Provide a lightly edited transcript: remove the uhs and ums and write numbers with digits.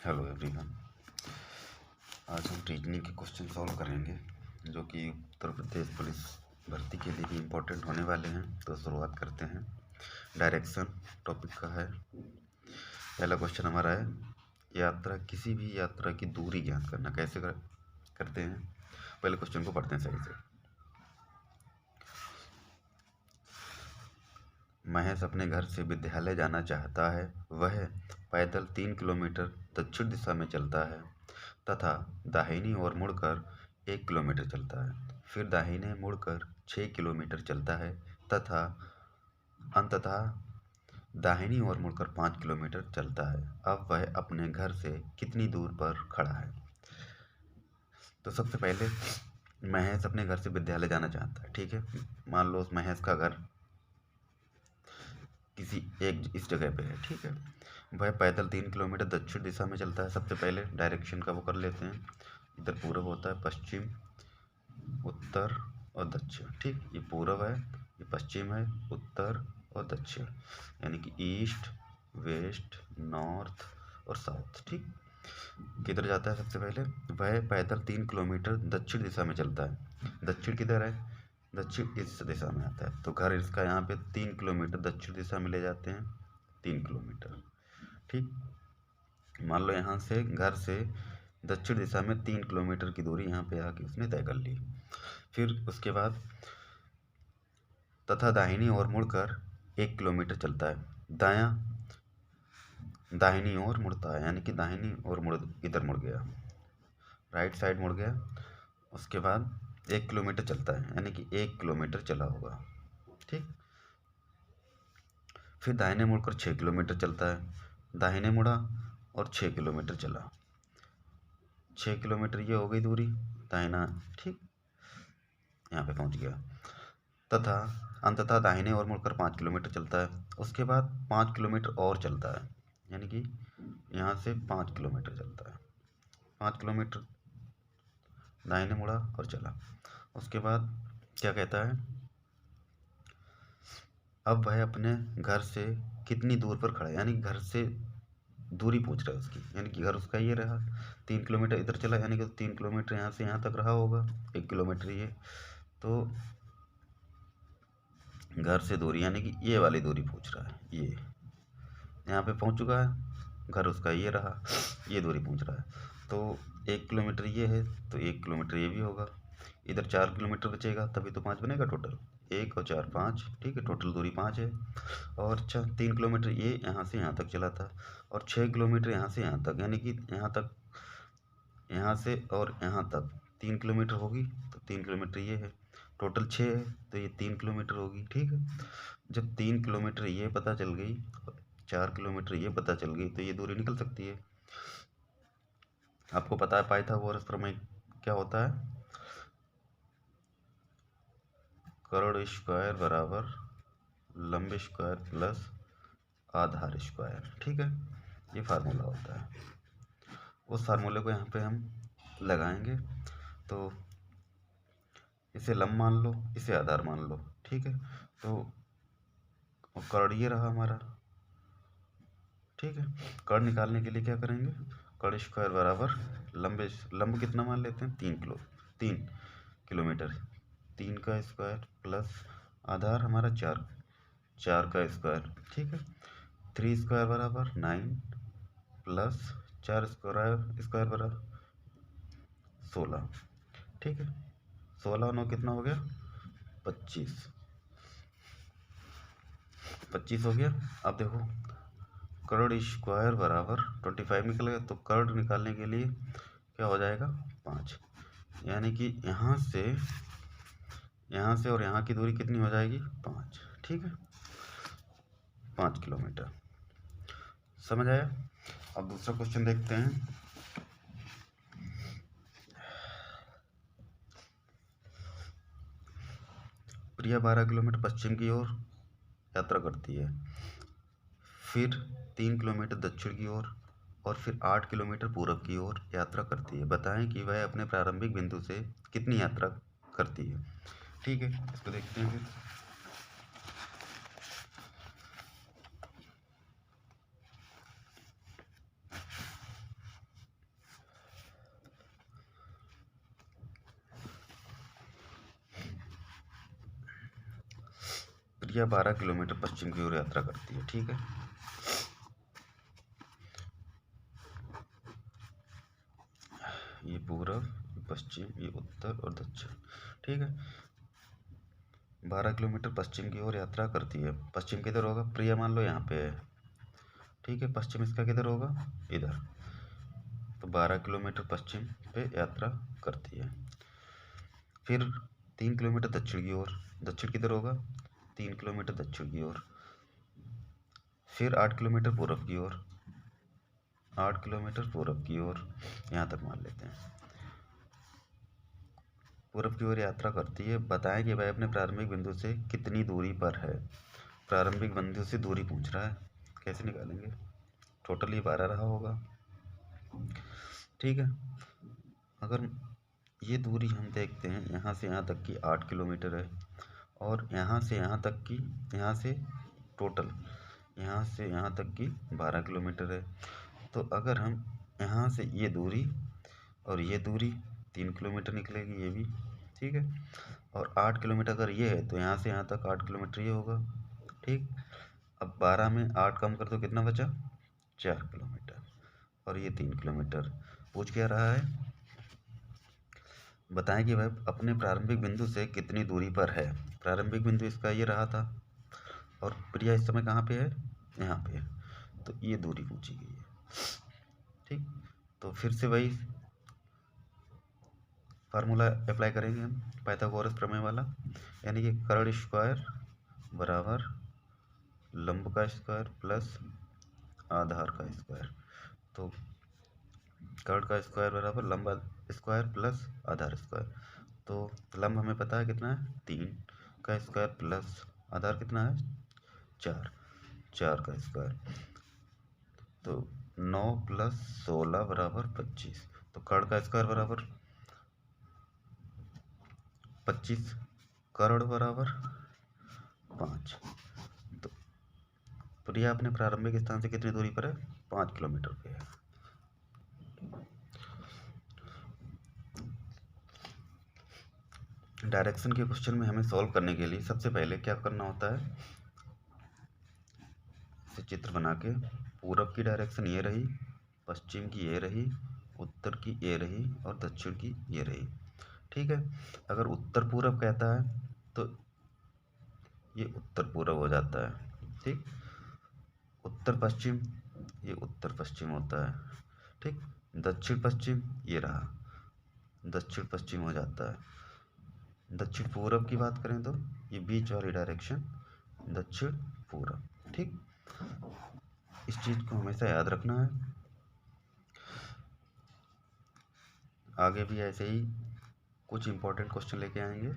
Hello everyone. आज हम reasoning के क्वेश्चन सॉल्व करेंगे जो कि उत्तर प्रदेश पुलिस भर्ती के लिए भी इम्पोर्टेंट होने वाले हैं। तो शुरुआत करते हैं। डायरेक्शन टॉपिक का है। पहला क्वेश्चन हमारा है, यात्रा किसी भी यात्रा की दूरी ज्ञात करना कैसे करते हैं। पहले क्वेश्चन को पढ़ते हैं सही से। महेश अपने घर से विद्यालय जाना चाहता है। वह पैदल 3 किलोमीटर दक्षिण दिशा में चलता है तथा दाहिनी ओर मुड़कर 1 किलोमीटर चलता है। फिर दाहिने मुड़कर 6 किलोमीटर चलता है तथा अंततः दाहिनी ओर मुड़कर 5 किलोमीटर चलता है। अब वह अपने घर से कितनी दूर पर खड़ा है। तो सबसे पहले महेश अपने घर से विद्यालय जाना चाहता है। ठीक है, मान लो महेश का घर किसी एक इस जगह पे है। ठीक है, वह पैदल 3 किलोमीटर दक्षिण दिशा में चलता है। सबसे पहले डायरेक्शन का वो कर लेते हैं। इधर पूरब होता है, पश्चिम, उत्तर और दक्षिण। ठीक, ये पूरब है, ये पश्चिम है, उत्तर और दक्षिण, यानी कि ईस्ट, वेस्ट, नॉर्थ और साउथ। ठीक, किधर जाता है सबसे पहले, वह पैदल 3 किलोमीटर दक्षिण दिशा में चलता है। दक्षिण किधर है, दक्षिण इस दिशा में आता है। तो घर इसका यहाँ पे 3 किलोमीटर दक्षिण दिशा में ले जाते हैं, 3 किलोमीटर। ठीक, मान लो यहाँ से घर से दक्षिण दिशा में 3 किलोमीटर की दूरी यहाँ पे आके उसने तय कर ली। फिर उसके बाद तथा दाहिनी ओर मुड़कर 1 किलोमीटर चलता है। दाहिनी ओर मुड़ता है, यानी कि दाहिनी ओर इधर मुड़ गया, राइट साइड मुड़ गया। उसके बाद 1 किलोमीटर चलता है, यानी कि 1 किलोमीटर चला होगा। ठीक, फिर दाहिने मुड़कर 6 किलोमीटर चलता है। दाहिने मुड़ा और 6 किलोमीटर चला। 6 किलोमीटर ये हो गई दूरी दाहिना। ठीक, यहाँ पे पहुँच गया। तथा अंततः दाहिने ओर मुड़कर 5 किलोमीटर चलता है। उसके बाद 5 किलोमीटर और चलता है, यानी कि यहाँ से 5 किलोमीटर चलता है। 5 किलोमीटर दाहिने मुड़ा और चला। उसके बाद क्या कहता है, अब वह अपने घर से कितनी दूर पर खड़ा है, यानी घर से दूरी पूछ रहा है उसकी। यानी कि घर उसका ये रहा, 3 किलोमीटर इधर चला, यानी कि 3 किलोमीटर यहाँ से यहाँ तक रहा होगा, 1 किलोमीटर ये। तो घर से दूरी यानी कि ये वाली दूरी पूछ रहा है। ये यहाँ पे पहुँच चुका है, घर उसका ये रहा, ये दूरी पूछ रहा है। तो 1 किलोमीटर ये है, तो 1 किलोमीटर ये भी होगा। इधर 4 किलोमीटर बचेगा, तभी तो 5 बनेगा टोटल। 1 और 4 5। ठीक है, टोटल दूरी 5 है। और 3 किलोमीटर ये यहाँ से यहाँ तक चला था, और 6 किलोमीटर यहाँ से यहाँ तक, यानी कि यहाँ तक, यहाँ से और यहाँ तक 3 किलोमीटर होगी। तो 3 किलोमीटर ये है, टोटल 6 है, तो ये 3 किलोमीटर होगी। ठीक है, जब 3 किलोमीटर ये पता चल गई, 4 किलोमीटर ये पता चल गई, तो ये दूरी निकल सकती है। आपको पता है पाइथागोरस प्रमेय क्या होता है, करोड़ स्क्वायर बराबर लंब स्क्वायर प्लस आधार स्क्वायर। ठीक है, ये फार्मूला होता है। उस फार्मूले को यहाँ पे हम लगाएंगे। तो इसे लंब मान लो, इसे आधार मान लो। ठीक है, तो कर्ण ये रहा हमारा। ठीक है, कर्ण निकालने के लिए क्या करेंगे, कर्ण स्क्वायर बराबर लंब कितना मान लेते हैं, 3 किलोमीटर, 3 का स्क्वायर प्लस आधार हमारा 4 का स्क्वायर। ठीक है, 3 स्क्वायर बराबर 9 प्लस 4 स्क्वायर बराबर 16। ठीक है, 16 9 कितना हो गया, 25 हो गया। अब देखो, करोड़ स्क्वायर बराबर 25 निकलेगा, तो करोड़ निकालने के लिए क्या हो जाएगा, 5। यानी कि यहाँ से और यहाँ की दूरी कितनी हो जाएगी, 5। ठीक है, 5 किलोमीटर। समझ आया। अब दूसरा क्वेश्चन देखते हैं। प्रिया 12 किलोमीटर पश्चिम की ओर यात्रा करती है, फिर 3 किलोमीटर दक्षिण की ओर और फिर 8 किलोमीटर पूरब की ओर यात्रा करती है। बताएं कि वह अपने प्रारंभिक बिंदु से कितनी यात्रा करती है। ठीक है, इसको देखते हैं फिर। प्रिया 12 किलोमीटर पश्चिम की ओर यात्रा करती है। ठीक है, ये पूरब, ये पश्चिम, ये उत्तर और दक्षिण। ठीक है, 12 किलोमीटर पश्चिम की ओर यात्रा करती है। पश्चिम किधर होगा? प्रिया मान लो यहाँ पे है। ठीक है, पश्चिम इसका किधर होगा? इधर। तो 12 किलोमीटर पश्चिम पे यात्रा करती है। फिर 3 किलोमीटर दक्षिण की ओर। दक्षिण किधर होगा? 3 किलोमीटर दक्षिण की ओर। फिर 8 किलोमीटर पूरब की ओर। 8 किलोमीटर पूरब की ओर, यहाँ तक मान लेते हैं। पूरब की ओर यात्रा करती है। बताएं कि वह अपने प्रारंभिक बिंदु से कितनी दूरी पर है। प्रारंभिक बिंदु से दूरी पूछ रहा है, कैसे निकालेंगे? टोटल ये 12 रहा होगा। ठीक है, अगर ये दूरी हम देखते हैं, यहाँ से यहाँ तक की 8 किलोमीटर है और यहाँ से यहाँ तक की, यहाँ से टोटल यहाँ से यहाँ तक की 12 किलोमीटर है। तो अगर हम यहाँ से ये दूरी और ये दूरी 3 किलोमीटर निकलेगी, ये भी। ठीक है, और 8 किलोमीटर अगर ये है तो यहाँ से यहाँ तक 8 किलोमीटर ये होगा। ठीक, अब 12 में 8 कम कर दो, कितना बचा? 4 किलोमीटर, और ये 3 किलोमीटर। पूछ क्या रहा है? बताएं कि वह अपने प्रारंभिक बिंदु से कितनी दूरी पर है। प्रारंभिक बिंदु इसका ये रहा था और प्रिया इस समय कहाँ पे है? यहाँ पे है, तो ये दूरी पूछी गई है। ठीक, तो फिर से वही फार्मूला अप्लाई करेंगे हम, पाइथागोरस प्रमेय वाला, यानी कि कर्ण स्क्वायर बराबर लंब का स्क्वायर प्लस आधार का स्क्वायर। तो कर्ण का स्क्वायर बराबर लंब स्क्वायर प्लस आधार स्क्वायर। तो लंब हमें पता है कितना है? 3 का स्क्वायर प्लस आधार कितना है? 4 का स्क्वायर। तो 9 + 16 बराबर 25। तो कर्ण का स्क्वायर बराबर 25, कर्ण बराबर 5। तो प्रिया अपने प्रारंभिक स्थान से कितनी दूरी पर है? 5 किलोमीटर पे है। डायरेक्शन के क्वेश्चन में हमें सॉल्व करने के लिए सबसे पहले क्या करना होता है? इसे चित्र बना के, पूरब की डायरेक्शन ये रही, पश्चिम की ये रही, उत्तर की ये रही और दक्षिण की ये रही। ठीक है, अगर उत्तर पूरब कहता है तो ये उत्तर पूरब हो जाता है। ठीक, उत्तर पश्चिम, ये उत्तर पश्चिम होता है। ठीक, दक्षिण पश्चिम ये रहा, दक्षिण पश्चिम हो जाता है। दक्षिण पूरब की बात करें तो ये बीच वाली डायरेक्शन दक्षिण पूरब। ठीक, इस चीज़ को हमेशा याद रखना है। आगे भी ऐसे ही कुछ इंपॉर्टेंट क्वेश्चन लेके आएंगे।